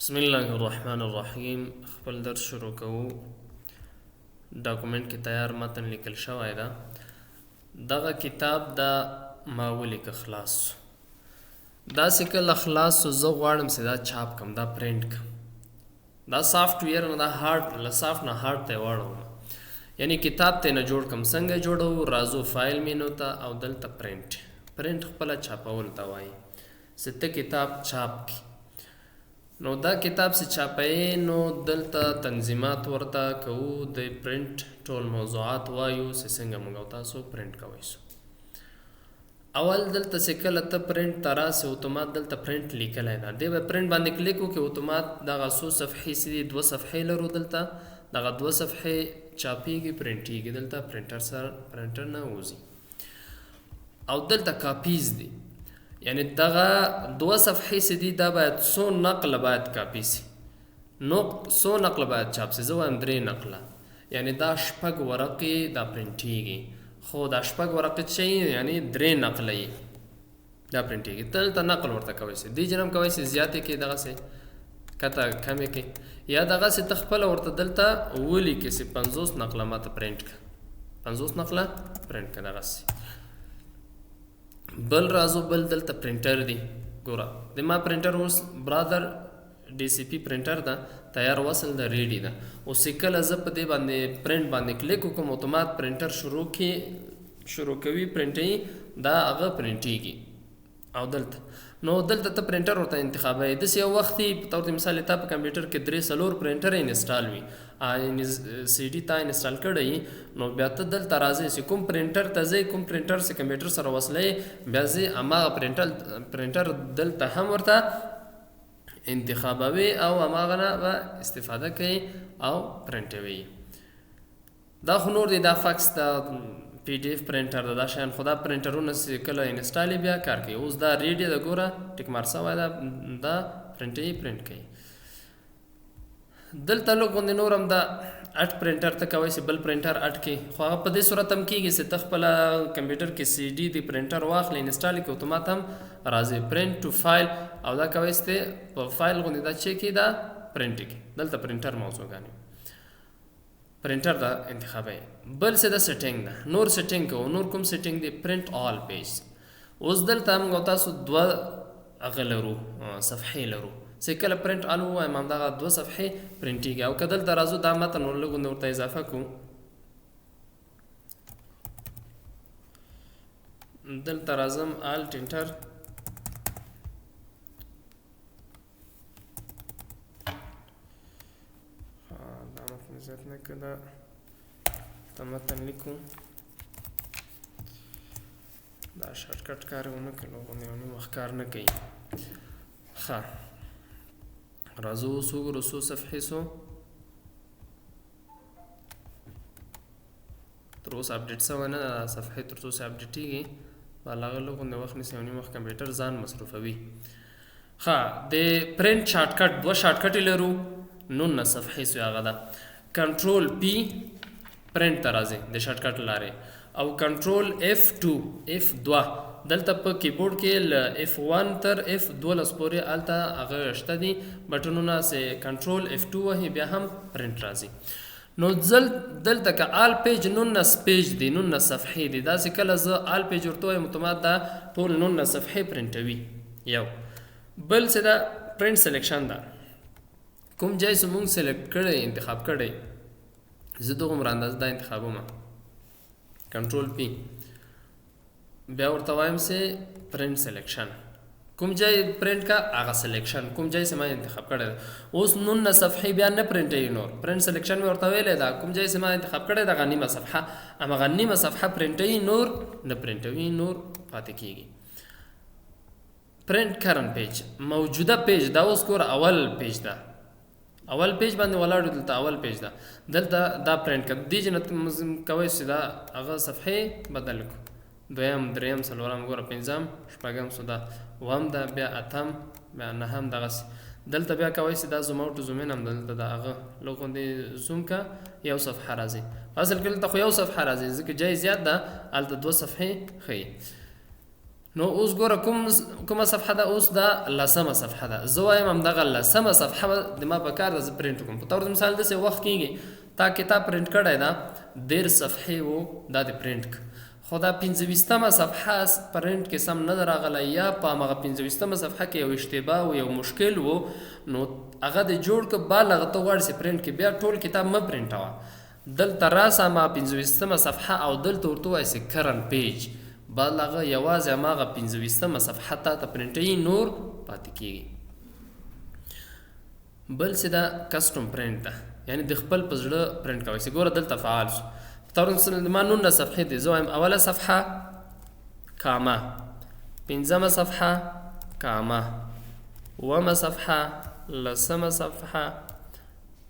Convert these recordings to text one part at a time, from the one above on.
بسم الله الرحمن الرحیم. خپل درس شروع کوو. ډاکومنټ کې تیار متن لیکل شوی ده. دغه کتاب دا ما ولیکه خلاص داسې کله خلاص زه غواړم چې دا چاپ کم، دا پرنټ کم. دا سافټ ویر نه، دا هارد له سافټ نه هارد ته واړوم، یعنی کتاب ته نه جوړ کم. څنګه جوړو؟ راځو فایل مینو ته او دلته پرنټ خپله چاپول ته وایي چې ته کتاب چاپ کی. نو دا کتاب سے چاپئے نو دلتا تنظیمات ورته کوو، د پرنٹ ټول موضوعات وایو چې څنګه موږ تاسو پرنٹ کوئ سو. اول دلته چې کله ته پرنٹ ته راسې اتومات دلته پرنٹ لیکلی ده، دی به پرنٹ باندې کلیک وکړي، اتومات دغه څو صفحې چې دي 2 صفحې لرو، دلته دغه 2 صفحې چاپیږي پرنټیږي، دلته پرنټر نه وځي. او دلته کاپیز دي، یعنی دغه 2 صفحې چې دي دا باید څو نقله باید کاپی سي، څو نقله باید چاپ سي. زه وایم 3 نقله، یعنی دا 6 ورقې دا پرنټیږي، خو دا 6 ورقې چې یعنی 3 نقله یې دا پرنټیږي. دلته نقل ورته کوی سي، دی جنم کوی سي زیاتې کې دغه سي کته کمې کې، یا دغه سي تخپل ورته دلته ولیکې سي 50 نقله ماته پرنټ کړه، 50 نقله پرنټ کړه دغه سي. بل راځو، بل دلته پرنټر دی. ګوره د ما پرنټر اوس برادر ډي سی پی پرنټر ده، تیار وصل ده، ریډي ده. اوس کله زه په دې باندې پرنټ باندې کلیک وکړم، اتومات پرنټر شروع کوي پرنټي، دا هغه پرنټیږي. او دلته ته پرنټر ورته انتخابوي. داسې یو وخت په طور مثال تا په کمپیوټر کې 3-4 پرنټر انسټال وي، سی ډي تا انسټال کړی، نو بیا ته دلته راځې چې کوم پرنټر ته ځې، کوم پرنټر چې کمپیوټر سره وصلې، بیا ځې هماغه پرنټر دلته هم ورته انتخابوي او هماغه نه به استفاده کوي او پرنټوي. دا خو نور دی، دا فاکس دا پی ډی اف پرنټر ده، دا شیان خو دا پرنټرونه چې کله انسټال بیا کار کوي. اوس دا ریډي ده، ګوره ټیک مار سوی ده، دا پرنټ کوي. دلته لږ غوندې نور هم دا اټ پرنټر ته کوی چې بل پرنټر اټ کې، خو هغه په دې صورت هم کېږي چې ته خپله کمپیوټر کې سی ډي د پرنټر واخلې انسټال کړي، اتومات هم راځي پرنټ ټو فایل، او دا کوی چې په فایل غوندې دا چې کې دا پرنټ کې، دلته پرنټر موضوعګانې پرنټر دا انتخابوي. بل څه د سیټینګ ده، نور سیټینګ کوو. نور کوم سیټینګ دی؟ پرنټ آل پیج. اوس دلته موږ تاسو 2 هغه لرو، صفحې لرو، چې کله پرنټ آل ووایم همدغه 2 صفحې پرنټیږي. او که دلته راځو دا متن لږ ورته اضافه کړو، دلته راځم الټ انټر، زیات نه کده ته متن لیکو، دا شارټکټ کار ونه کړو، غونې وخت کار نه کوي. ښه راځو اوس وګورو څو صفحې سو تر اوسه اپډیټ سوی نه ده، صفحې تر څو چې اپډیټېږي هغه لږ غوندې وخت نیسي او نیم وخت کمپیوټر ځان مصروفوي. ښه د پرنټ شارټکټ 2 شارټکټ لرو، 19 صفحې سو هغه ده. کنټرول پی پرنټ ته راځي د شارټکټ لارې، او کنټرول F2 دلته په کیبورډ کې ل F1 تر F12 پورې الته هغه شته دي بټنونه، چې کنټرول F2 وهي بیا هم پرنټ راځي. نو دلته که آل پیج 19 پیج دی، 19 صفحې دي، دا چې کله زه آل پیج ورته وایم اتومات دا ټول 19 صفحې پرنټوي. یو بل څه دا پرنټ سلیکشن ده، کوم ځای چې مونږ سلیکټ کړی انتخاب کړی، زه دغومره اندازه دا انتخابوم، کنټرول پی، بیا ورته وایم چې پرنټ سلیکشن، کوم ځای پرنټ کا هغه سلیکشن، کوم ځای چې ما انتخاب کړی. اوس 19 صفحې بیا نه پرنټوي، نور پرنټ سلیکشن مې ورته ویلی دا کوم ځای چې ما انتخاب کړی دغه نیمه صفحه، همغه نیمه صفحه پرنټوي، نور نه پرنټوي، نور پاتې کېږي. پرنټ کرنټ پیج، موجوده پیج، دا اوس ګوره اول پیج ده، اول پیج باندې ولاړو، دلته اول پیج ده، دلته دا پرنټ کړه. دې جنت کوی چې دا هغه صفحې بدل کړو، 2م 3م 4م ګوره 5م 6م سو دا 1م ده، بیا 8م بیا 9م دغسې. دلته بیا کوی چې دا زوم اوټ زوم ان هم دلته د هغه لږ غوندې زوم کا، یو صفحه راځي. اصل کې دلته خو یو صفحه راځي ځکه جای زیات ده، هلته 2 صفحې ښیي. نو اوس ګوره کومه صفحه ده؟ اوس دا 10مه صفحه ده. زه وایم همدغه 10مه صفحه د ما په کار ده زه پرنټ وکړم. په طور مثال داسې وخت کېږي تا کتاب پرنټ کړی ده 13 صفحې و دا دې پرنټ کړه، خو دا 25مه صفحه پرنټ کې سم نه ده راغلی یا په همغه 25مه صفحه کې یو اشتباه و یو مشکل و، نو هغه دې جوړ کړه. بال هغه ته غواړي چې پرنټ کړي، بیا ټول کتاب مه پرنټوه، دلته راسه ما 25مه صفحه او دلته ورته ووایه چې کرنټ پیج، بل هغه یوازې هماغه 25مه صفحه تا ته پرنټوي، نور پاتې کېږي. بل څه ده کسټم پرنټ ده، یعنې د خپل په زړه پرنټ کوئ. چې ګوره دلته فعال شو طور مثلا ما 19 صفحې دي، زه وایم اوله صفحه کامه، 5مه صفحه کامه، اوومه صفحه، 10مه صفحه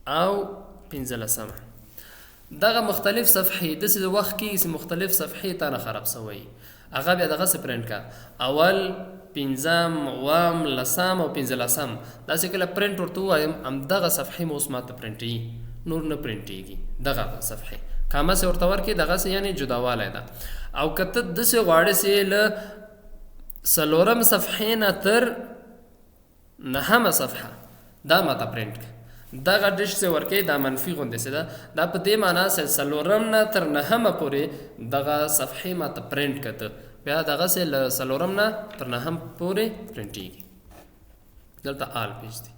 او 15مه. دغه مختلف صفحې داسې وخت کېږي چې مختلف صفحې تا نه خراب سوی، هغه بیا دغسې پرنټ کا، اول 5م، اووم، 10م او 15م. داسې کله پرنټ ورته ووایم همدغه صفحې مو اوس ماته پرنټوي، نور نه پرنټېږي دغه صفحې. کامه سې ورته ورکړي دغسې یعنې جداوالی ده. او که ته داسې غواړې چې له 4م صفحې نه تر 9مه صفحه دا ماته پرنټ کړه، دغه ډش چې ورکوي دا منفي غوندې څه ده، دا په دې معنا چې 4م نه تر 9مه پورې دغه صفحې ماته پرنټ کړه، بیا دغسې له 4م نه تر 9م پورې پرنټېږي. دلته آل پیج دی.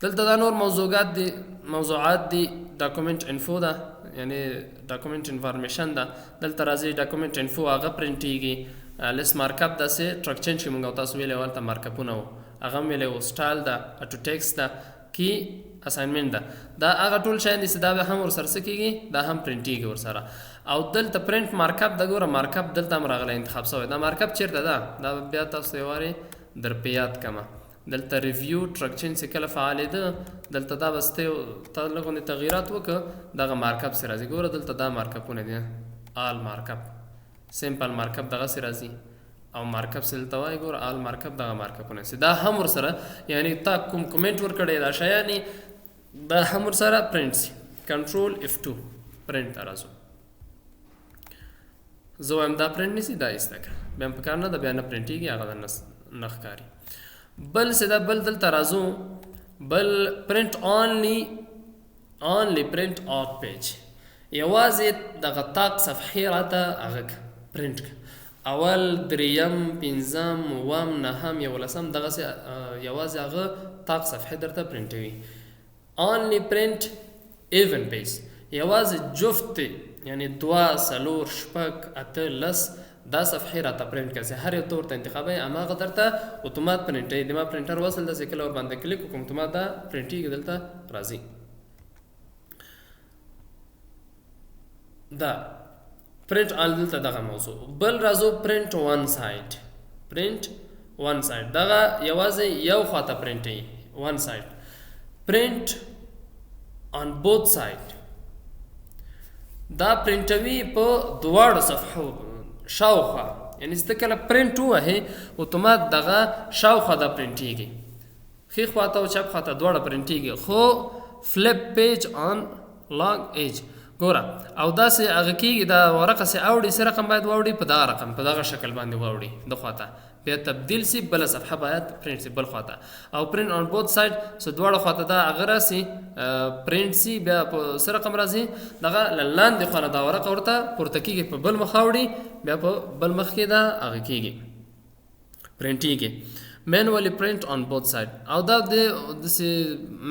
دلته دا نور موضوعات دي، ډاکومنټ انفو ده، یعنی ډاکومنټ انفارمیشن ده. دلته راځي ډاکومنټ انفو هغه پرنټېږي. لیست مارکاپ داسې ټرکچن چې مونږ او تاسو ویلې ورته مارکاپونه و هغه هم ویلې و، سټایل ده، اټو ټیکس ده، کی اساینمنټ ده، دا هغه ټول شیان دي چې دا به هم ورسره څه کېږي، دا هم پرنټېږي ورسره. او دلته پرنټ مارکاپ ده، ګوره مارکاپ دلته هم راغلی انتخاب شوی. دا مارکاپ چېرته ده؟ دا بیا تاسو یې وارې در په یاد کړمه. دلته ریویو ټرکچن چې کله فعالېده دلته دا بس ته لږ غوندې تغییرات وکړه، دغه مارکاپ سې راځي. ګوره دلته دا مارکاپونه دي، آل مارکاپ، سمپل مارکاپ دغسې راځي، او مارکاپ سې دلته وایي ګوره آل مارکاپ، دغه مارکاپونه سي دا هم ورسره، یعنې تا کوم کومنټ ورکړی دا شیانې دا هم ورسره پرنټ سي. کنټرول F2 پرنټ ته راځو. زه وایم دا پرنټ نیسي، دا ایسته کړه، بیا هم په کار نه ده، بیا نه پرنټېږي، هغه د نه ښکاري. بل څه ده، بل دلته راځو، بل پرنټ اونلی پرنټ آوټ پیج، یوازې دغه طاق صفحې راته هغه پرنټ کړه، اول، 3م، 5م، اووم، 9م، 11م، دغسې یوازې هغه طاق صفحې درته پرنټوي. اونلی پرنټ ایون پیج، یوازې جفت یعنې 2، 4، 6، 8، 10 دا صفحې راته پرنټ کړه، هر یو ته ورته انتخابوي، هماغه درته اتومات پرنټوي. د ما پرنټر وصل ده، چې کله ورباندې کلیک وکړم اتومات دا پرنټېږي، دلته راځي. دا پرنټ آل دلته دغه موضوع. بل راځو پرنټ ون سایډ. پرنټ ون سایډ دغه یوازې یو خواته پرنټوي، ون سایډ. پرنټ آن بوث سایډ دا پرنټوي په دواړو صفحو شاوخوا، یعنې چې ته کله پرنټ ووهې اتومات دغه شاوخوا دا پرنټېږي، ښي خواته او چپ خواته دواړه پرنټېږي. خو فلپ پیج آن لانګ ایج ګوره، او داسې هغه کېږي دا ورقه سې اوړي، څه رقم باید واوړي، په دغه رقم په دغه شکل باندې واوړي د خواته، بیا تبدیل سي، بله صفحه باید پرنټ سي بل خواته. او پرنټ آن بوث سایډ څه دواړه خواته دا هغه راسي پرنټ سي، بیا په څه رقم راځي، دغه له لاندې خوا نه دا ورقه ورته پورته کېږي، په بل مخ اوړي، بیا په بل مخ کې دا هغه کېږي پرنټېږي. مینوالي پرنټ آن بوث سایډ، او دا داسې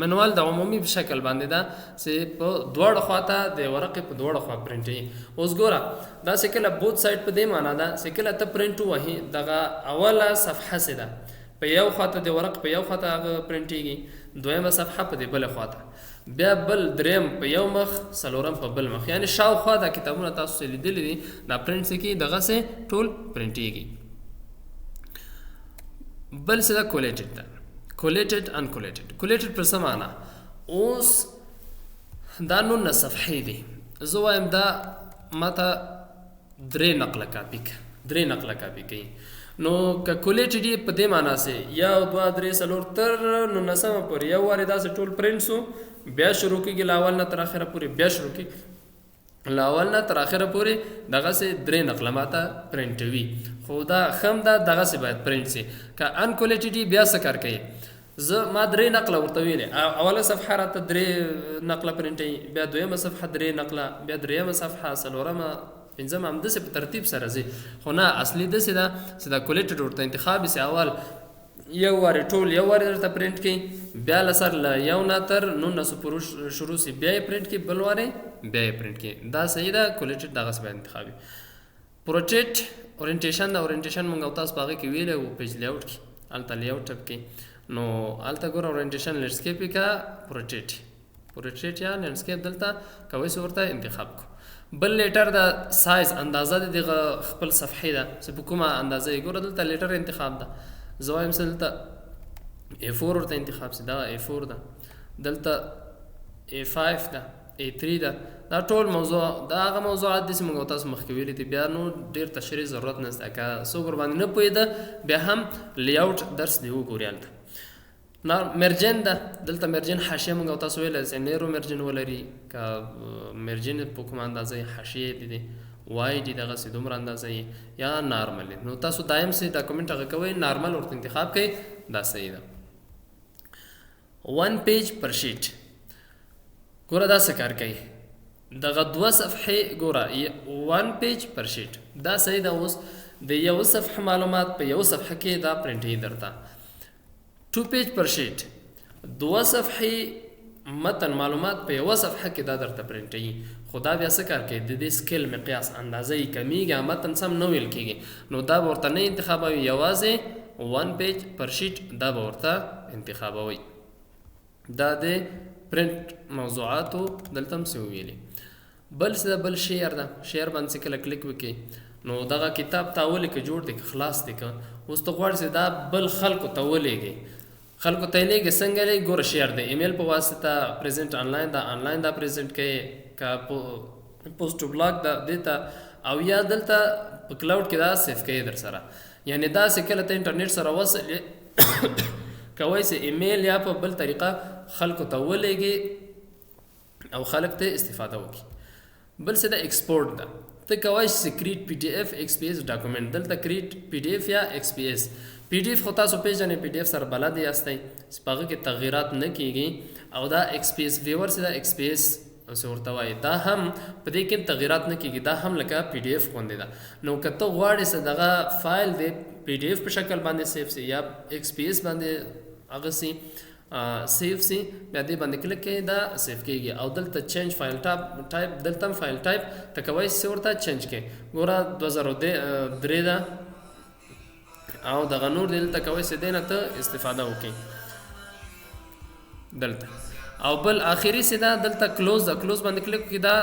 منوال د عمومي په شکل باندې ده چې په دواړه خواته د ورقې په دواړه خوا پرنټوي. اوس ګوره داسې کله بوث سایډ په دې معنا ده چې کله ته پرنټ ووهې دغه اوله صفحه چې ده په یو خواته د ورق په یو خواته هغه پرنټېږي، دویمه صفحه په دې بله خواته، بیا بل دریم په یو مخ، 4م په بل مخ، یعنې شاوخوا دا کتابونه تاسو چې لیدلي دي دا پرنټ څه کېږي دغسې ټول پرنټېږي. بل څه ده کولیټډ ده، کولیټډ انکولیټډ. کولیټډ پر څه معنا؟ اوس دا 19 صفحې دي، زه وایم دا ماته 3 نقله کاپي کوي، نو که کولیټډ یې په دې معنا سې 1، 2، 3، 4 تر 19مه پورې یو وارې داسې ټول پرنټ سو، بیا شروع کېږي له اول نه تر اخره پورې، بیا شروع کېږي له اول نه تر اخره پورې دغسې 3 نقله ماته پرنټوي. خو دا خم ده دغسې باید پرنټ سي. که انکولیټډ بیا څه کار کوي؟ زه ما 3 نقله ورته ویلې، اوله صفحه راته 3 نقله پرنټوي، بیا دویمه صفحه 3 نقله، بیا دریمه صفحه، څلورمه، پنځمه، همداسې په ترتیب سره ځي. خو نه اصلي داسې ده چې دا کولیټډ ورته انتخاب سي، اول یو وارې ټول یو وارې درته پرنټ کړي، بیا له سر له 1 نه تر 19 پورې شروع سي، بیا یې پرنټ کړي، بل وارې بیا یې پرنټ کړي. دا صحیح ده. کولیټډ دغسې باید انتخاب وي. پروټیټ اورینټیشن د اورینټیشن مونږ او تاسو په هغې کې ویلی وو پیج لیاوټ کې، هلته لیاوټ ټپ کې، نو هلته ګوره اورینټیشن لینډسکیپ یې که پروټیټ یا لینډسکیپ دلته کوی څه ورته انتخاب کو. بل لیټر د سایز اندازه د دغه خپل صفحې ده چې په کومه اندازه یې ګوره دلته لیټر انتخاب ده. زه وایم چې دلته A4 ورته انتخاب سي، دا A4 ده، دلته A5 ده، A3 ده. دا ټول موضوع دا هغه موضوعات دي چې موږ تاسو مخکې ویلي دي، بیا نو ډېر تشریح ضرورت نشته. که څوک ورباندې نه پوهېده بیا هم لیاوټ درس دی وګوري هلته. مرجن ده، دلته مرجن حاشیه موږ او تاسو ویلی چې نیرو مرجن ولري، که مرجن په کومه اندازه یې حاشیې دي وای دي دغسې دومره اندازه یې یا نارمل. نو تاسو دایم سي ډاکومنټ هغه کوئ نارمل ورته انتخاب کوئ، دا صحیح ده. 1 پیج پر شیټ ګوره دا څه کار کوي؟ دغه 2 صفحې ګوره 1 پیج پر شیټ دا صحیح ده. اوس د یو صفحه معلومات په یو صفحه کې دا پرنټوي درته. 2 پیج پر شیټ 2 صفحې متن معلومات په یوه صفحه کې دا درته پرنټوي. خو دا بیا څه کار کوي؟ د دې سکیل مقیاس اندازه یې کمیږي، متن سم نه ویل کېږي، نو دا به ورته نه انتخابوي، یوازې 1 پیج پر شیټ دا به ورته انتخابوي. دا د پرنټ موضوعاتو دلته هم څه وویلي. بل څه ده، بل شیر ده. شیر باندې چې کله کلیک وکړي نو دغه کتاب تا ولیکه جوړ دی که خلاص دی که اوس ته غواړې چې دا بل خلکو ته ولیږي، خلکو ته یې لیږي. څنګه لیږي؟ ګوره شیر دی، ایمیل په واسطه، پریزنټ آنلاین دا آنلاین دا پریزنټ کوي، که پوسټ بلاګ دا دې ته، او یا دلته په کلاوډ کې دا سیف کوي در سره. یعنې داسې کله ته انټرنیټ سره وصل کوی چې ایمیل یا په بل طریقه خلکو ته ولیږي او خلک ته استفاده وکړي. بل څه د ایکسپورټ ده، ته کوی چې کریټ پی ډي اف ایکس پی ایس ډاکومنټ، دلته کریټ پی ډي اف یا ایکس پی ایس. پی ډي اف خو تاسو پیژنئ، پی ډي اف سره بلد یاستئ چې په هغه کې تغییرات نه کیږي، او دا ایکس پی ایس ویور چې دا ایکس پی ایس څه ورته وایي، دا هم په دې کې تغییرات نه کیږي، دا هم لکه پی ډي اف غوندې ده. نو که ته غواړې چې دغه فایل دی پی ډي اف په شکل باندې سیف سي یا ایکس پی ایس باندې هغه سي سیف سي، بیا دې باندې کلیک کوئ، دا سیف کېږي. او دلته چینج فایل ټایپ، دلته هم فایل ټایپ ته کوی چې ورته چینج کړئ. ګوره 2003 ده او دغه نور دی، دلته کوی چې دې نه ته استفاده وکړئ دلته. او بل آخري چې ده دلته کلوز ده، کلوز باندې کلیک وکړئ، دا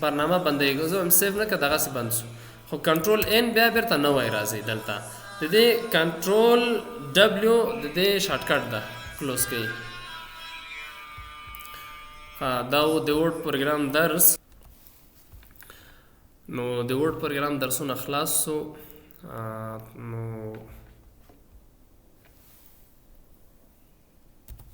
برنامه بندېږي. زه هم سیف نه کړه دغسې بند شو، خو کنټرول ان بیا بیرته نوی راځي. دلته د دې کنټرول ډبلیو د دې شارټکټ ده، کلوز کوي. دا و د ورډ پروګرام درس. نو د ورډ پروګرام درسونه خلاص سو. نو